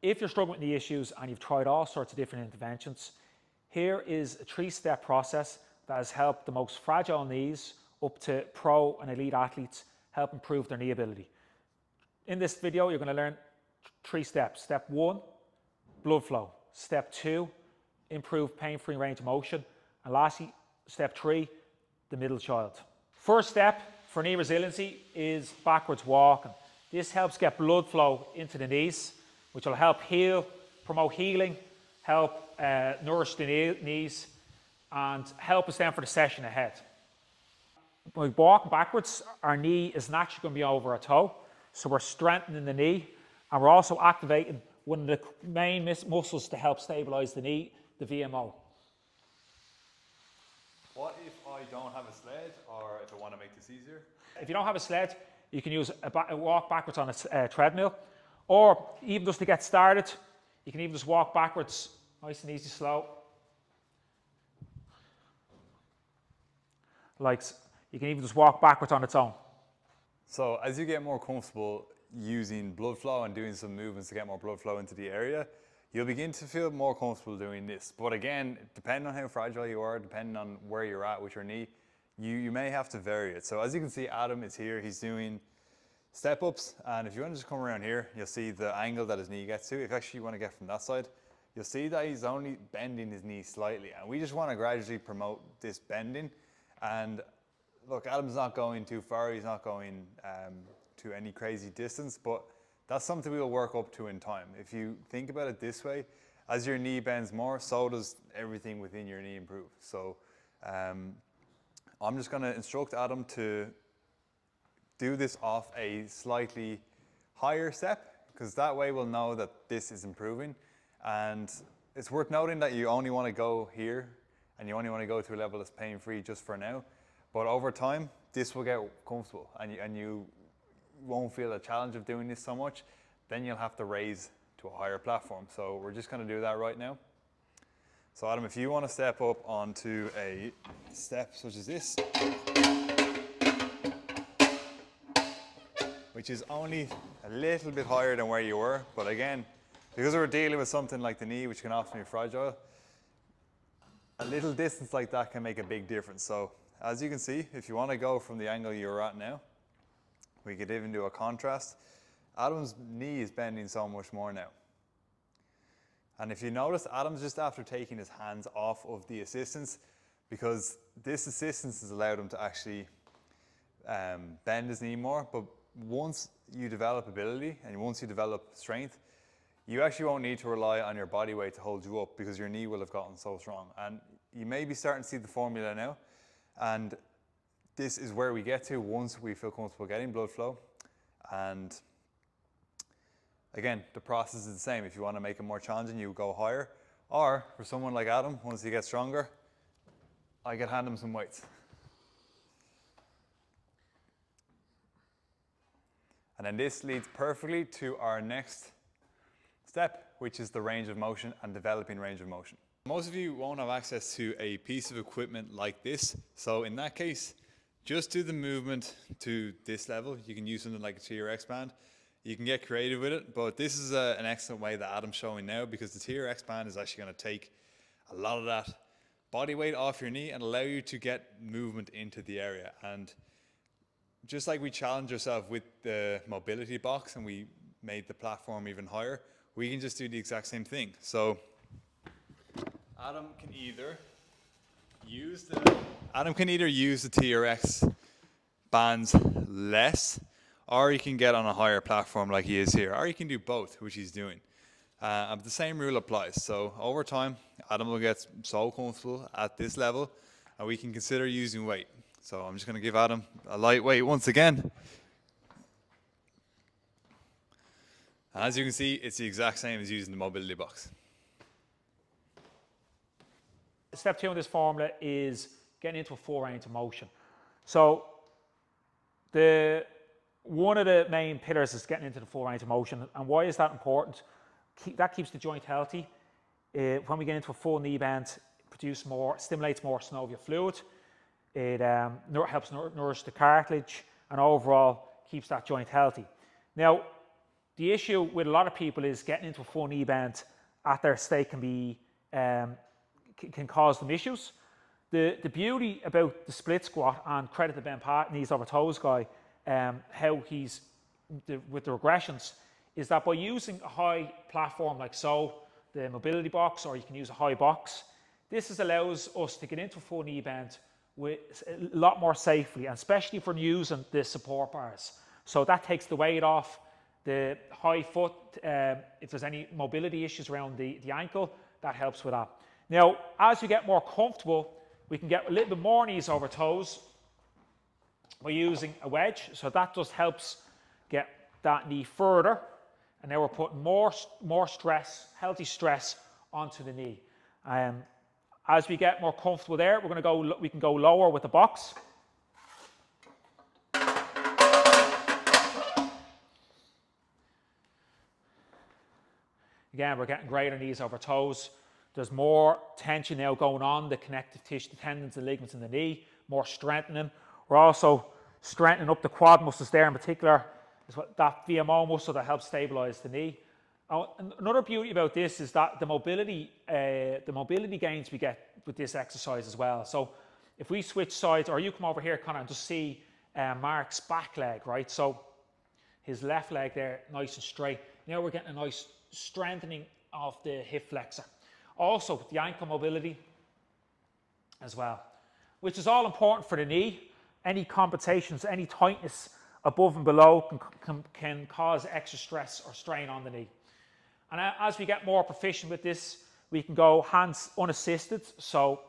if you're struggling with knee issues and you've tried all sorts of different interventions, here is a 3-step process that has helped the most fragile knees up to pro and elite athletes help improve their knee ability. In this video, you're going to learn 3 steps. Step 1, blood flow. Step 2, improve pain-free range of motion. And lastly, step 3, the middle child. First step for knee resiliency is backwards walking. This helps get blood flow into the knees, which will help heal, promote healing, help nourish the knees, and help us then for the session ahead. When we walk backwards, our knee is naturally going to be over our toe, so we're strengthening the knee, and we're also activating one of the main muscles to help stabilize the knee, the VMO. What if I don't have a sled, or if I want to make this easier? If you don't have a sled, you can use a walk backwards on a treadmill, or even just to get started, you can even just walk backwards, nice and easy, slow. Like, you can even just walk backwards on its own. So as you get more comfortable using blood flow and doing some movements to get more blood flow into the area, you'll begin to feel more comfortable doing this. But again, depending on how fragile you are, depending on where you're at with your knee, you may have to vary it. So as you can see, Adam is here, he's doing step ups. And if you want to just come around here, you'll see the angle that his knee gets to. If actually you want to get from that side, you'll see that he's only bending his knee slightly. And we just want to gradually promote this bending. And look, Adam's not going too far, he's not going to any crazy distance, but that's something we'll work up to in time. If you think about it this way, as your knee bends more, so does everything within your knee improve. So I'm just going to instruct Adam to do this off a slightly higher step, because that way we'll know that this is improving. And it's worth noting that you only want to go here, and you only want to go to a level that's pain-free just for now. But over time, this will get comfortable, and you won't feel a challenge of doing this so much. Then you'll have to raise to a higher platform. So we're just going to do that right now. So Adam, if you want to step up onto a step such as this, which is only a little bit higher than where you were, but again, because we're dealing with something like the knee, which can often be fragile, a little distance like that can make a big difference. So as you can see, if you want to go from the angle you're at now, we could even do a contrast. Adam's knee is bending so much more now. And if you notice, Adam's just after taking his hands off of the assistance, because this assistance has allowed him to actually bend his knee more. But once you develop ability and once you develop strength, you actually won't need to rely on your body weight to hold you up, because your knee will have gotten so strong. And you may be starting to see the formula now. And this is where we get to once we feel comfortable getting blood flow. And again, the process is the same. If you want to make it more challenging, you go higher. Or for someone like Adam, once he gets stronger, I can hand him some weights. And then this leads perfectly to our next step, which is the range of motion and developing range of motion. Most of you won't have access to a piece of equipment like this. So in that case, just do the movement to this level. You can use something like a TRX band. You can get creative with it, but this is an excellent way that Adam's showing now, because the TRX band is actually going to take a lot of that body weight off your knee and allow you to get movement into the area. And just like we challenge ourselves with the mobility box and we made the platform even higher, we can just do the exact same thing. So Adam can either use the TRX bands less, or you can get on a higher platform like he is here, or you can do both, which he's doing. The same rule applies. So over time, Adam will get so comfortable at this level, and we can consider using weight. So I'm just going to give Adam a light weight once again. And as you can see, it's the exact same as using the mobility box. Step 2 in this formula is getting into a full range of motion. So one of the main pillars is getting into the full range of motion. And why is that important? That keeps the joint healthy. When we get into a full knee bend, stimulates more synovial fluid. It helps nourish the cartilage and overall keeps that joint healthy. Now, The issue with a lot of people is getting into a full knee bend at their stake can cause them issues. The beauty about the split squat, and credit to Ben Pat, knees over toes guy, how he's with the regressions, is that by using a high platform like so, the mobility box, or you can use a high box, this allows us to get into a full knee bend with a lot more safely, and especially for using the support bars. So that takes the weight off the high foot. If there's any mobility issues around the ankle, that helps with that. Now, as we get more comfortable, we can get a little bit more knees over toes by using a wedge. So that just helps get that knee further. And now we're putting more stress, healthy stress, onto the knee. As we get more comfortable there, we can go lower with the box. Again, we're getting greater knees over toes. There's more tension now going on, the connective tissue, the tendons, the ligaments in the knee, more strengthening. We're also strengthening up the quad muscles there in particular. Is what that VMO muscle that helps stabilize the knee. Another beauty about this is that the mobility gains we get with this exercise as well. So if we switch sides, or you come over here, Connor, and just see Mark's back leg, right? So his left leg there, nice and straight. Now we're getting a nice strengthening of the hip flexor. Also, the ankle mobility as well, which is all important for the knee. Any compensations, any tightness above and below can cause extra stress or strain on the knee. And as we get more proficient with this, we can go hands unassisted. So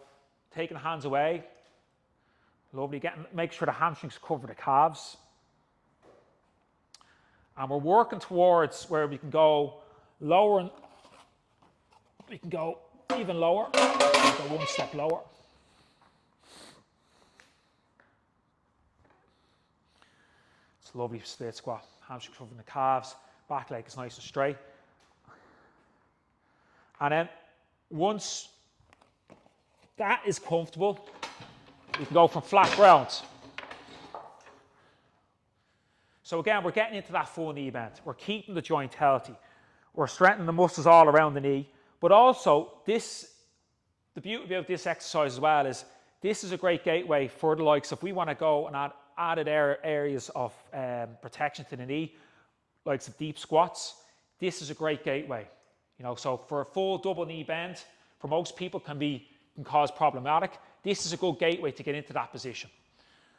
taking the hands away, lovely. Make sure the hamstrings cover the calves. And we're working towards where we can go lower, and we can go even lower. We can go one step lower. It's a lovely split squat. Hamstrings covering the calves. Back leg is nice and straight. And then once that is comfortable, we can go from flat ground. So again, we're getting into that full knee bend. We're keeping the joint healthy. We're strengthening the muscles all around the knee. But also, the beauty about this exercise as well is this is a great gateway for the likes of, we want to go and add added areas of protection to the knee, like some deep squats. This is a great gateway. So for a full double knee bend, for most people can cause problematic. This is a good gateway to get into that position.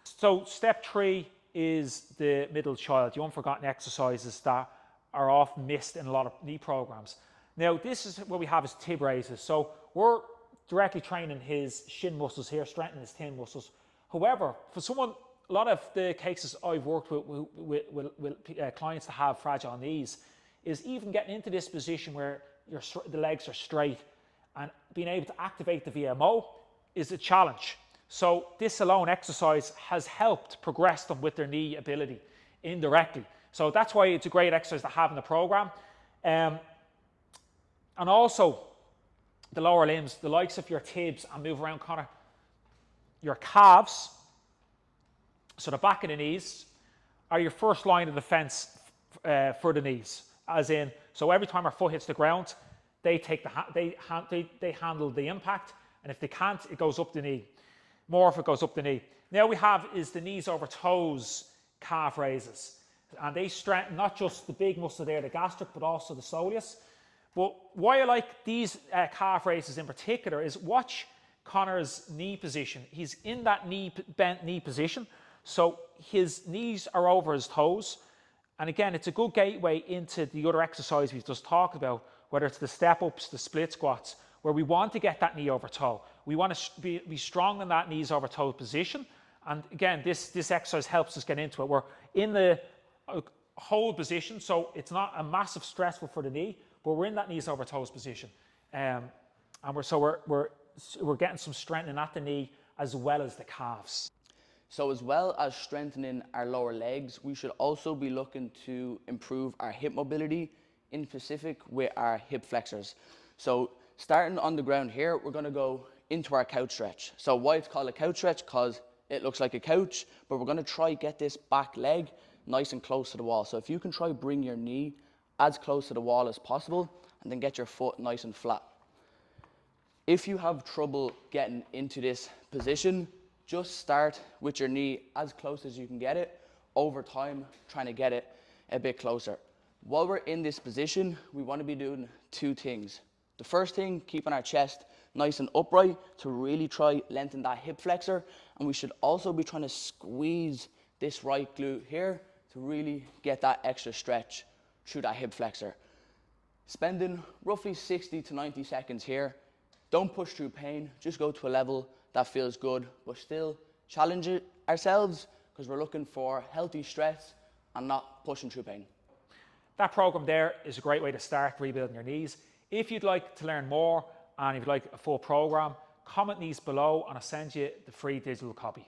So step 3 is the middle child, the unforgotten exercises that are often missed in a lot of knee programs. Now this is what we have as tib raises. So we're directly training his shin muscles here, strengthening his tin muscles. However, for someone, a lot of the cases I've worked with clients that have fragile knees is even getting into this position where the legs are straight and being able to activate the VMO is a challenge. So this alone exercise has helped progress them with their knee ability indirectly. So that's why it's a great exercise to have in the program. And also the lower limbs, the likes of your tibs, and move around, Connor, your calves, so the back of the knees, are your first line of defense for the knees. As in, so every time our foot hits the ground, they handle the impact, and if they can't, it goes up the knee. More if it goes up the knee. Now we have is the knees over toes calf raises, and they strengthen not just the big muscle there, the gastric, but also the soleus. But why I like these calf raises in particular is watch Connor's knee position. He's in that bent knee position, so his knees are over his toes. And again, it's a good gateway into the other exercise we've just talked about, whether it's the step-ups, the split squats, where we want to get that knee over toe. We want to be strong in that knees over toe position. And again, this exercise helps us get into it. We're in the hold position, so it's not a massive stressful for the knee, but we're in that knees over toes position. And we're getting some strengthening at the knee as well as the calves. So as well as strengthening our lower legs, we should also be looking to improve our hip mobility, in specific with our hip flexors. So starting on the ground here, we're going to go into our couch stretch. So why it's called a couch stretch? Because it looks like a couch, but we're going to try get this back leg nice and close to the wall. So if you can try bring your knee as close to the wall as possible, and then get your foot nice and flat. If you have trouble getting into this position, just start with your knee as close as you can get it. Over time, trying to get it a bit closer. While we're in this position, we want to be doing two things. The first thing, keeping our chest nice and upright to really try lengthen that hip flexor. And we should also be trying to squeeze this right glute here to really get that extra stretch through that hip flexor. Spending roughly 60 to 90 seconds here. Don't push through pain, just go to a level that feels good, but still challenge it ourselves because we're looking for healthy stress and not pushing through pain. That program there is a great way to start rebuilding your knees. If you'd like to learn more and if you'd like a full program, comment these below and I'll send you the free digital copy.